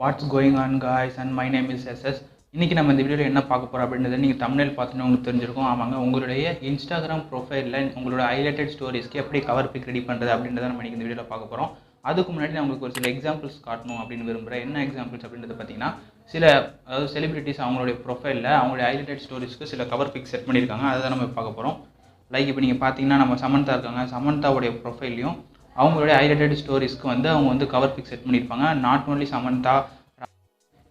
What's going on guys and my name is SS. இன்னைக்கு நம்ம இந்த வீடியோல என்ன பார்க்க போறோம் அப்படின்றத நீங்க thumbnail பார்த்தீங்கன்னா உங்களுக்கு தெரிஞ்சிருக்கும். ஆமாங்க, உங்களுடைய Instagram ப்ரொஃபைல்ல உங்களோட ஹைலைட்டட் ஸ்டோரிஸ்க்கு எப்படி கவர் பிக் ரெடி பண்றது அப்படின்றத நம்ம இன்னைக்கு இந்த வீடியோல பார்க்க போறோம். அதுக்கு முன்னாடி நான் உங்களுக்கு ஒரு சில எக்ஸாம்பிள்ஸ் காட்டணும் அப்படின்னு விரும்புறேன். என்ன எக்ஸாம்பிள்ஸ் அப்படின்றத பார்த்தீங்கன்னா சில அதாவது செலிபிரிட்டிஸ் அவங்களுடைய ப்ரொஃபைல்ல அவங்களுடைய ஹைலைட்டட் ஸ்டோரிஸ்க்கு சில கவர் பிக் செட் பண்ணியிருக்காங்க. அதை தான் நம்ம பார்க்க போறோம். லைக் இப்போ நீங்கள் பார்த்தீங்கன்னா நம்ம சமந்தா இருக்காங்க. சமந்தாவுடைய ப்ரொஃபைல்லையும் அவங்களுடைய ஹைலைட்டட் ஸ்டோரிஸ்க்கு அவங்க கவர் பிக் செட் பண்ணியிருப்பாங்க. நாட் ஓன்லி சமந்தா,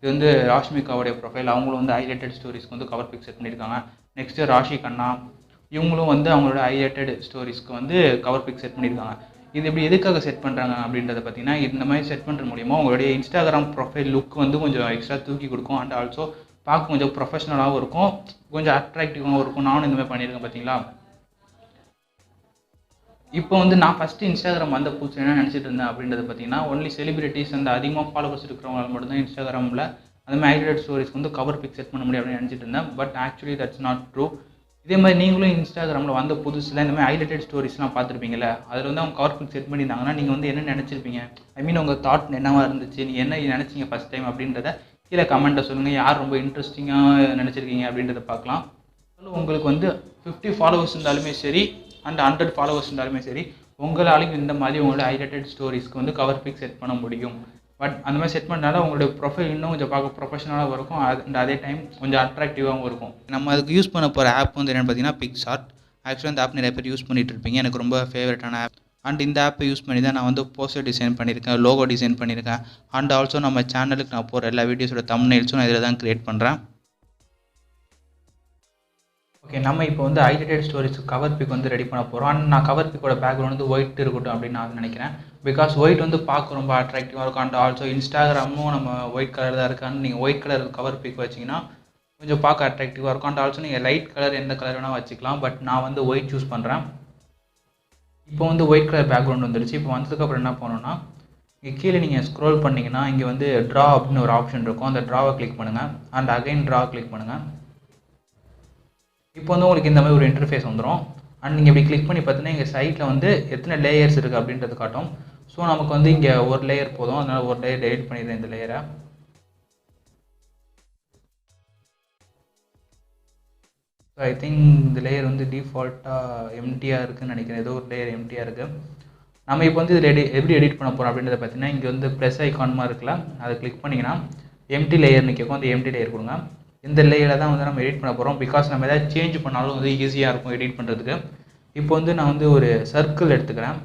இது ராஷ்மிகாவுடைய ப்ரொஃபைல், அவங்களும் ஹைலைட்டட் ஸ்டோரிஸ்க்கு கவர் பிக் செட் பண்ணியிருக்காங்க. நெக்ஸ்ட்டு ராஷி கண்ணா, இவங்களும் அவங்களோட ஹைலைட்டட் ஸ்டோரிஸ்க்கு கவர் பிக் செட் பண்ணியிருக்காங்க. இது எப்படி எதுக்காக செட் பண்ணுறாங்க அப்படின்றத பார்த்தீங்கன்னா, இந்த மாதிரி செட் பண்ணுறது மூலிமா உங்களுடைய இன்ஸ்டாகிராம் ப்ரொஃபைல் லுக் கொஞ்சம் எக்ஸ்ட்ரா தூக்கி கொடுக்கும். அண்ட் ஆல்சோ பார்க்க கொஞ்சம் ப்ரொஃபஷனலாகவும் இருக்கும், கொஞ்சம் அட்ராக்டிவாகவும் இருக்கும். நானும் இந்த மாதிரி பண்ணியிருக்கேன் பார்த்தீங்களா. இப்போ நான் ஃபஸ்ட்டு இன்ஸ்டாகிராம் புதுசு என்ன நினச்சிட்டு இருந்தேன் அப்படின்றத பார்த்தீங்கன்னா, ஒன்லி செலிபிரிட்டிஸ் அதிகமாக ஃபாலோவர்ஸ் இருக்கிறவங்களால மட்டும்தான் இன்ஸ்டாகிராமில் அந்த மாதிரி ஹைலைட்டட் ஸ்டோரிஸ்க்கு கவர் பிக் செட் பண்ண முடியும் அப்படின்னு நினச்சிட்டு இருந்தேன். But actually that's not true. இதே மாதிரி நீங்களும் இன்ஸ்டாகிராமில் புதுசில் இந்த மாதிரி ஹைலைட்டட் ஸ்டோரிஸ்லாம் பார்த்துருப்பீங்கல்ல, அதில் அவங்க கவர் பிக் செட் பண்ணியிருந்தாங்கன்னா நீங்கள் என்ன நினச்சிருப்பீங்க, ஐ மீன் உங்கள் தாட் என்னவாக இருந்துச்சு, நீங்கள் என்ன நினச்சிங்க ஃபஸ்ட் டைம் அப்படின்றத கீழே கமெண்ட்டை சொல்லுங்கள். யார் ரொம்ப இன்ட்ரெஸ்டிங்காக நினச்சிருக்கீங்க அப்படின்றத பார்க்கலாம். உங்களுக்கு 50 ஃபாலோவர்ஸ் இருந்தாலுமே சரி அண்ட் 100 ஃபாலோவர்ஸ் இருந்தாலுமே சரி, உங்களாலையும் இந்த மாதிரி உங்களோட ஹைலைட்டட் ஸ்டோரிஸ்க்கு கவர் பிக் செட் பண்ண முடியும். பட் அந்த மாதிரி செட் பண்ணால உங்களுடைய ப்ரொஃபைல் இன்னும் கொஞ்சம் பார்க்க ப்ரொஃபஷனலாகவும் இருக்கும், அண்ட் அதே டைம் கொஞ்சம் அட்ராக்டிவாகவும் இருக்கும். நம்ம அதுக்கு யூஸ் பண்ண போகிற ஆப் என்னென்னு பார்த்தீங்கன்னா பிக்சார்ட். ஆக்சுவலாக இந்த ஆப் நிறைய பேர் யூஸ் பண்ணிட்டு இருப்பீங்க. எனக்கு ரொம்ப ஃபேவரட்டான ஆப். அண்ட் இந்த ஆப்பை யூஸ் பண்ணி தான் நான் போஸ்டர் டிசைன் பண்ணியிருக்கேன், லோகோ டிசைன் பண்ணியிருக்கேன். அண்ட் ஆல்சோ நம்ம சேனலுக்கு நான் போகிற எல்லா வீடியோஸோட தம்ப்நெயில்ஸும் நான் இதில் தான் க்ரியேட் பண்ணுறேன். ஓகே, நம்ம இப்போ ஹைலைட்டட் ஸ்டோரிஸ்க்கு கவர் பிக் ரெடி பண்ண போகிறோம். அண்ட் நான் கவர் பிக்கோட பேக்ரவுண்ட் ஒயிட் இருக்கட்டும் அப்படின்னு நான் நினைக்கிறேன். பிகாஸ் ஒயிட் பார்க்க ரொம்ப அட்ராக்டிவாக இருக்கும். அண்ட் ஆல்சோ இன்ஸ்டாகிராமும் நம்ம ஒயிட் கலர் தான் இருக்குது. அண்ட் நீங்கள் ஒயிட் கலர் கவர் பிக் வச்சிங்கன்னா கொஞ்சம் பார்க்க அட்ராக்டிவாக இருக்கும். அண்ட் ஆல்சோ நீங்கள் லைட் கலர் எந்த கலர் வேணால் வச்சுக்கலாம். பட் நான் ஒயிட் சூஸ் பண்ணுறேன். இப்போ ஒயிட் கலர் பேக்ரவுண்ட் வந்துடுச்சு. இப்போ வந்ததுக்கப்புறம் என்ன பண்ணணும்னா, இங்கே கீழே நீங்கள் ஸ்க்ரோல் பண்ணிங்கன்னா இங்கே ட்ரா அப்படின்னு ஒரு ஆப்ஷன் இருக்கும். அந்த ட்ராவை கிளிக் பண்ணுங்கள். அண்ட் அகைன் ட்ரா கிளிக் பண்ணுங்கள். இப்போ உங்களுக்கு இந்த மாதிரி ஒரு இன்டர்ஃபேஸ் வந்துடும். அண்ட் நீங்கள் இப்படி கிளிக் பண்ணி பார்த்தீங்கன்னா இங்கே சைட்டில் எத்தனை லேயர்ஸ் இருக்குது அப்படின்றது காட்டும். ஸோ நமக்கு இங்கே ஒரு லேயர் போதும். அதனால் ஒரு லேயர் டெலிட் பண்ணிடுறேன் இந்த லேயரை. ஸோ ஐ திங்க் இந்த லேயர் டிஃபால்ட்டாக எம்டியாக இருக்குதுன்னு நினைக்கிறேன். ஏதோ ஒரு லேயர் எம்டியாக இருக்குது. நம்ம இப்போ இதில் எப்படி எடிட் பண்ண போகிறோம் அப்படின்றத பார்த்தீங்கன்னா, இங்கே ப்ளஸ் ஐக்கான்மா இருக்குல்ல, அதை கிளிக் பண்ணிங்கன்னா எம்டி லேயர்னு கேட்கும். அந்த எம்டி லேயர் கொடுங்க. இந்த லேயரில் தான் நம்ம எடிட் பண்ண போகிறோம். பிகாஸ் நம்ம எதாவது சேஞ்ச் பண்ணாலும் ஈஸியாக இருக்கும் எடிட் பண்ணுறதுக்கு. இப்போ நான் ஒரு சர்க்கிள் எடுத்துக்கிறேன்.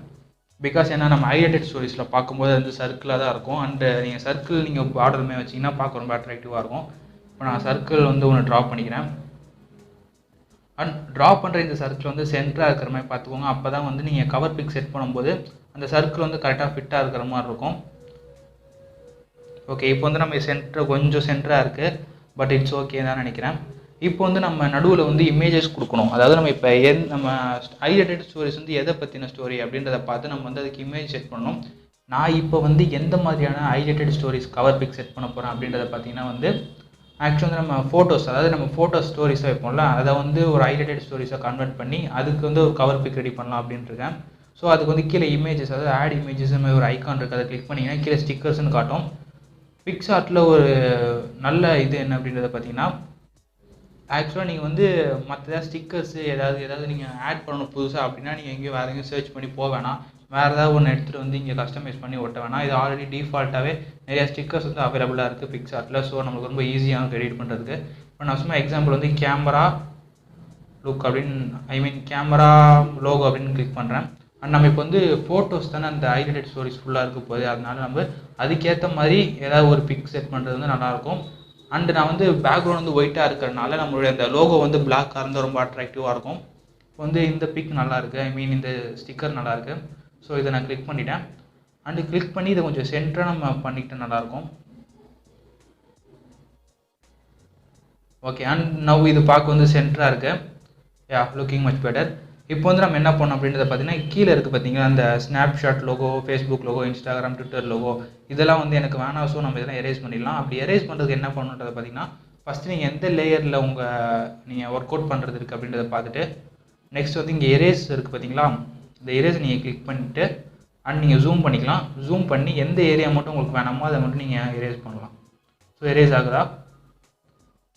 பிகாஸ் ஏன்னா நம்ம ஹைலைட்டட் ஸ்டோரிஸில் பார்க்கும்போது சர்க்கிளாக தான் இருக்கும். அண்டு நீங்கள் சர்க்கிள் நீங்கள் பார்டருமே வச்சிங்கன்னா பார்க்க ரொம்ப அட்ராக்டிவாக இருக்கும். இப்போ நான் சர்க்கிள் ஒன்று ட்ரா பண்ணிக்கிறேன். அண்ட் ட்ரா பண்ணுற இந்த சர்க்கிள் சென்டராக இருக்கிற மாதிரி பார்த்துக்கோங்க. அப்போ தான் நீங்கள் கவர் பிக் செட் பண்ணும்போது அந்த சர்க்கிள் கரெக்டாக ஃபிட்டாக இருக்கிற மாதிரி இருக்கும். ஓகே, இப்போ நம்ம கொஞ்சம் சென்டராக இருக்குது. பட் இட்ஸ் ஓகே தான் நினைக்கிறேன். இப்போ நம்ம நடுவில் இமேஜஸ் கொடுக்கணும். அதாவது நம்ம இப்போ நம்ம ஹைலைட்டட் ஸ்டோரிஸ் எதை பற்றின ஸ்டோரி அப்படின்றத பார்த்து நம்ம அதுக்கு இமேஜ் செட் பண்ணணும். நான் இப்போ எந்த மாதிரியான highlighted stories cover pic set பண்ண போகிறேன் அப்படின்றத பார்த்தீங்கன்னா ஆக்சுவலாக நம்ம ஃபோட்டோஸ், அதாவது நம்ம ஃபோட்டோ ஸ்டோரிஸாக வைப்போம்ல, அதை ஒரு ஹைலைட்டட் ஸ்டோரிஸாக கன்வெர்ட் பண்ணி அதுக்கு ஒரு கவர் பிக் ரெடி பண்ணலாம் அப்படின்ட்டு இருக்கேன். ஸோ அதுக்கு கீழே இமேஜஸ், அதாவது ஆட் இமேஜஸ் ஒரு ஐக்கான் இருக்குது. அதை கிளிக் பண்ணிங்கன்னா கீழே ஸ்டிக்கர்ஸ்னு காட்டும். பிக்சார்ட்டில் ஒரு நல்ல இது என்ன அப்படின்றத பார்த்தீங்கன்னா, ஆக்சுவலாக நீங்கள் மற்ற ஏதாவது ஸ்டிக்கர்ஸு ஏதாவது நீங்கள் ஆட் பண்ணணும் புதுசாக அப்படின்னா நீங்கள் எங்கேயும் வேறு எங்கேயும் சர்ச் பண்ணி போக வேணாம். வேறு ஏதாவது ஒன்று எடுத்துகிட்டு இங்கே கஸ்டமைஸ் பண்ணி ஒட்ட வேணாம். இது ஆல்ரெடி டிஃபால்ட்டாகவே நிறையா ஸ்டிக்கர்ஸ் அவைலபிளாக இருக்குது பிக்சார்ட்டில். ஸோ நம்மளுக்கு ரொம்ப ஈஸியாக எடிட் பண்ணுறதுக்கு. இப்போ நான் சும்மா எக்ஸாம்பிள் கேமரா லுக் அப்படின்னு, ஐ மீன் கேமரா லோகோ அப்படின்னு கிளிக் பண்ணுறேன். அண்ட் நம்ம இப்போ ஃபோட்டோஸ் தானே அந்த ஹைலைட்டட் ஸ்டோரிஸ் ஃபுல்லாக இருக்க போகுது. அதனால நம்ம அதுக்கேற்ற மாதிரி ஏதாவது ஒரு பிக் செட் பண்ணுறது நல்லாயிருக்கும். அண்டு நான் பேக்ரவுண்ட் ஒயிட்டாக இருக்கிறதுனால நம்மளுடைய அந்த லோகோ பிளாக்காக இருந்தால் ரொம்ப அட்ராக்டிவாக இருக்கும். இப்போ இந்த பிக் நல்லாயிருக்கு, ஐ மீன் இந்த ஸ்டிக்கர் நல்லாயிருக்கு. ஸோ இதை நான் கிளிக் பண்ணிட்டேன். அண்டு கிளிக் பண்ணி இதை கொஞ்சம் சென்டராக நம்ம பண்ணிக்கிட்டு நல்லாயிருக்கும். ஓகே, அண்ட் நவ் இது பார்க்க சென்டராக இருக்குது. யா, லுக்கிங் மச் பெட்டர். இப்போ நம்ம என்ன பண்ணோம் அப்படின்றத பார்த்தீங்கன்னா, கீழே இருக்குது பார்த்தீங்கன்னா அந்த snapshot logo, Facebook logo, Instagram, Twitter logo, இதெல்லாம் எனக்கு வேணாம். ஸோ நம்ம இதெல்லாம் எரேஸ் பண்ணிடலாம். அப்படி எரேஸ் பண்ணுறதுக்கு என்ன பண்ணணுன்றதை பார்த்தீங்கன்னா, ஃபஸ்ட்டு நீங்கள் எந்த லேயரில் நீங்கள் ஒர்க் அவுட் பண்ணுறது இருக்குது அப்படின்றத பார்த்துட்டு, நெக்ஸ்ட் இங்கே எரேஸ் இருக்குது பார்த்தீங்களா, இந்த எரேஸ் நீங்கள் கிளிக் பண்ணிவிட்டு அண்ட் நீங்கள் ஜூம் பண்ணிக்கலாம். ஜூம் பண்ணி எந்த ஏரியா மட்டும் உங்களுக்கு வேணாமோ அதை மட்டும் நீங்கள் எரேஸ் பண்ணலாம். ஸோ எரேஸ் ஆகுதா?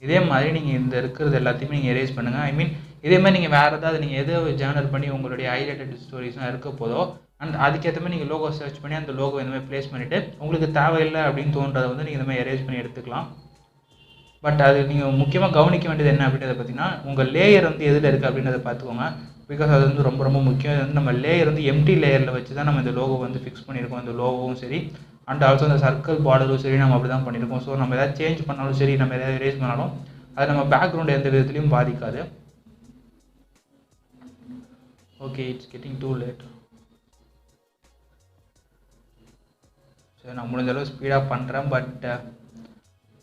இதே மாதிரி நீங்கள் இந்த இருக்கிறது எல்லாத்தையுமே நீங்கள் எரேஸ் பண்ணுங்கள். ஐ மீன் இதே மாதிரி நீங்கள் வேறு ஏதாவது நீங்கள் எதை ஜேர்னல் பண்ணி உங்களுடைய ஹைலைட்டட் ஸ்டோரிஸ்லாம் இருக்க போதோ அண்ட் அதுக்கேற்ற மாதிரி நீங்கள் லோகோ சர்ச் பண்ணி அந்த லோகோ இந்த மாதிரி ப்ளேஸ் பண்ணிவிட்டு உங்களுக்கு தேவையில்லை அப்படின்னு தோன்றதை வந்து நீங்கள் இந்த மாதிரி எரேஸ் பண்ணி எடுத்துக்கலாம். பட் அது நீங்கள் முக்கியமாக கவனிக்க வேண்டியது என்ன அப்படின்றத பார்த்தீங்கன்னா உங்கள் லேயர் வந்து எதில் இருக்குது அப்படின்றத பார்த்துக்கோங்க. பிகாஸ் அது வந்து ரொம்ப ரொம்ப முக்கியம். இது வந்து நம்ம லேயர் வந்து எம்டி லேயரில் வச்சு தான் நம்ம இந்த லோகோ வந்து ஃபிக்ஸ் பண்ணியிருக்கோம். இந்த லோகோவும் சரி அண்ட் ஆல்சோ அந்த சர்க்கிள் பார்டரும் சரி நம்ம அப்படி தான் பண்ணியிருக்கோம். ஸோ நம்ம எதாவது சேஞ்ச் பண்ணாலும் சரி நம்ம எதாவது எரேஸ் பண்ணாலும் அது நம்ம பேக்ரவுண்ட் எந்த விதத்துலையும் பாதிக்காது. Okay, it's getting too late. சரி, நான் முடிஞ்ச அளவு ஸ்பீடாக பண்ணுறேன். பட்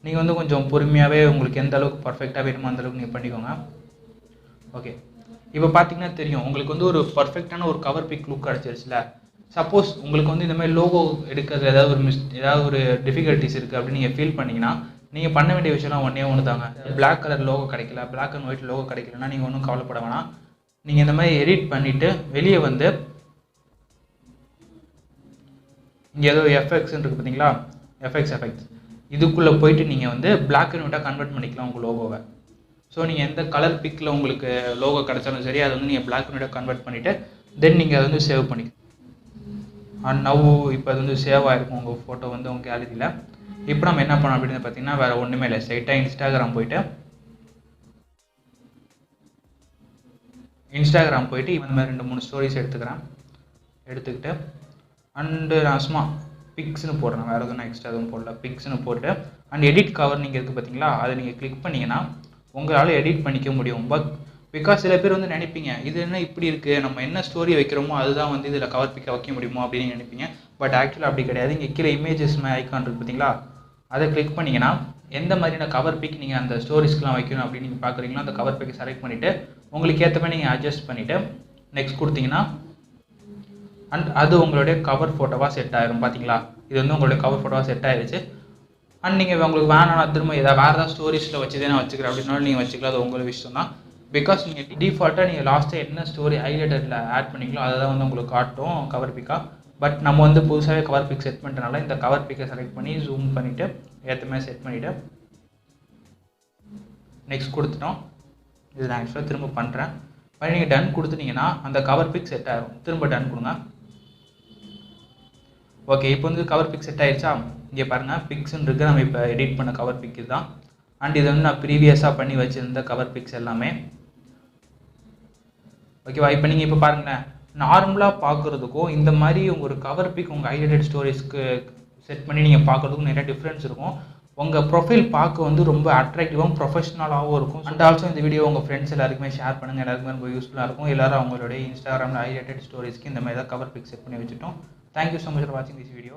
நீங்கள் வந்து கொஞ்சம் பொறுமையாகவே உங்களுக்கு எந்த அளவுக்கு பர்ஃபெக்டாக வேணுமோ அந்தளவுக்கு நீங்கள் பண்ணிக்கோங்க. ஓகே, இப்போ பார்த்தீங்கன்னா தெரியும் உங்களுக்கு வந்து ஒரு பர்ஃபெக்டான ஒரு கவர் பிக் லுக் கிடச்சிருச்சுல. சப்போஸ் உங்களுக்கு வந்து இந்த மாதிரி லோகோ எடுக்கிறது ஏதாவது ஒரு டிஃபிகல்ட்டிஸ் இருக்குது அப்படின்னு நீங்கள் ஃபீல் பண்ணிங்கன்னா நீங்கள் பண்ண வேண்டிய விஷயம்லாம் ஒன்று தாங்க. பிளாக் கலர் லோகோ கிடைக்கல, பிளாக் அண்ட் ஒயிட் லோகோ கிடைக்கலன்னா நீங்கள் ஒன்றும் கவலைப்பட வேணாம். நீங்கள் இந்த மாதிரி எடிட் பண்ணிவிட்டு வெளியே வந்து இங்கே ஏதோ எஃப்எக்ஸ்ன்னு இருக்குது பார்த்தீங்களா, எஃபெக்ட்ஸ் இதுக்குள்ளே போயிட்டு நீங்கள் வந்து பிளாக் அண்ட் ஒயிட்டாக கன்வெர்ட் பண்ணிக்கலாம் உங்கள் லோகோவை. ஸோ நீங்கள் எந்த கலர் பிக்கில் உங்களுக்கு லோகோ கிடச்சாலும் சரி அதை வந்து நீங்கள் பிளாக் அண்ட் ஒயிட்டாக கன்வெர்ட் பண்ணிவிட்டு தென் நீங்கள் அதை வந்து சேவ் பண்ணிக்கலாம். அண்ட் நவ் இப்போ அது வந்து சேவ் ஆகிருக்கும் உங்கள் ஃபோட்டோ வந்து உங்கள் கேலரியில். இப்போ நம்ம என்ன பண்ணோம் அப்படின்னு பார்த்தீங்கன்னா வேறு ஒன்றுமே இல்லை. ஸ்ட்ரைட்டாக இன்ஸ்டாகிராம் போயிட்டு இந்த மாதிரி 2-3 ஸ்டோரிஸ் எடுத்துக்கிட்டு அண்டு நான் சும்மா பிக்ஸ்னு போடுறேன். வேறு எதுவும் நான் எக்ஸ்ட்ரா எதுவும் போடல. பிக்ஸ்னு போட்டு அண்ட் எடிட் கவர் நீங்கள் இருக்குது பார்த்தீங்களா, அதை நீங்கள் கிளிக் பண்ணிங்கன்னா உங்களால் எடிட் பண்ணிக்க முடியும். பட் பிகாஸ் சில பேர் வந்து நினைப்பீங்க இது என்ன இப்படி இருக்குது, நம்ம என்ன ஸ்டோரி வைக்கிறோமோ அதுதான் வந்து இதில் கவர் பிக்காக வைக்க முடியுமோ அப்படின்னு நினைப்பீங்க. பட் ஆக்சுவலாக அப்படி கிடையாது. இங்கே கீழே இமேஜஸ் ஐக்கான் இருக்குது பார்த்தீங்களா, அதை கிளிக் பண்ணிங்கன்னா எந்த மாதிரியான கவர் பிக் நீங்கள் அந்த ஸ்டோரிஸ்க்கெலாம் வைக்கணும் அப்படின்னு நீங்கள் பார்க்குறீங்களோ அந்த கவர் பிக்கை செலக்ட் பண்ணிவிட்டு உங்களுக்கு ஏற்ற மாதிரி நீங்கள் அட்ஜஸ்ட் பண்ணிவிட்டு நெக்ஸ்ட் கொடுத்தீங்கன்னா அண்ட் அது உங்களுடைய கவர் ஃபோட்டோவாக செட் ஆகிரும். பார்த்தீங்களா, இது வந்து உங்களுடைய கவர் ஃபோட்டோவாக செட் ஆகிடுச்சு. அண்ட் நீங்கள் உங்களுக்கு வேணாம் திரும்ப வேறு ஏதாவது ஸ்டோரிஸில் வச்சுதே நான் வச்சுக்கிறேன் அப்படின்னாலும் நீங்கள் வச்சுக்கலாம். அது உங்கள் விஷயம் தான். பிகாஸ் நீங்கள் டிஃபால்ட்டாக நீங்கள் லாஸ்ட்டாக என்ன ஸ்டோரி ஹைலைட்டரில் ஆட் பண்ணிங்களோ அதை தான் வந்து உங்களுக்கு காட்டும் கவர் பிக்காக. பட் நம்ம வந்து புதுசாகவே கவர் பிக் செட் பண்ணுறதுனால இந்த கவர் பிக்கை செலக்ட் பண்ணி ஜூம் பண்ணிவிட்டு ஏற்ற மாதிரி செட் பண்ணிவிட்டு நெக்ஸ்ட் கொடுத்துட்டோம். இது நான் ஆக்சுவலாக திரும்ப பண்ணுறேன். பண்ணி நீங்கள் டன் கொடுத்துட்டிங்கன்னா அந்த கவர் பிக் செட் ஆகிடும். திரும்ப டன் கொடுங்க. ஓகே, இப்போ வந்து கவர் பிக் செட் ஆகிடுச்சா. இங்கே பாருங்கள் பிக்ஸ்ன்னு இருக்குது. நம்ம இப்போ எடிட் பண்ண கவர் பிக் இதுதான். அண்ட் இது வந்து நான் ப்ரீவியஸாக பண்ணி வச்சுருந்த கவர் பிக்ஸ் எல்லாமே. ஓகேவா, இப்போ நீங்கள் இப்போ பாருங்களேன், நார்மலாக பார்க்குறதுக்கும் இந்த மாதிரி ஒரு கவர் பிக் உங்கள் ஹைலைட்டட் ஸ்டோரிஸ்க்கு செட் பண்ணி நீங்கள் பார்க்குறதுக்கும் நிறைய டிஃப்ரென்ஸ் இருக்கும். உங்கள் ப்ரொஃபைல் பார்க்க வந்து ரொம்ப அட்ராக்டிவாகவும் ப்ரொஃபஷனலாகவும் இருக்கும். அண்ட் ஆல்சோ இந்த வீடியோ உங்கள் ஃப்ரெண்ட்ஸ் எல்லாருக்குமே ஷேர் பண்ணுங்கள். எல்லாருக்குமே ரொம்ப யூஸ்ஃபுல்லாக இருக்கும். எல்லோரும் அவங்களுடைய இன்ஸ்டாகிராமில் ஹைலைட்டட் ஸ்டோரிஸ்க்கு இந்த மாதிரி தான் கவர் பிக் செட் பண்ணி வச்சுட்டோம். Thank you so much for watching this video.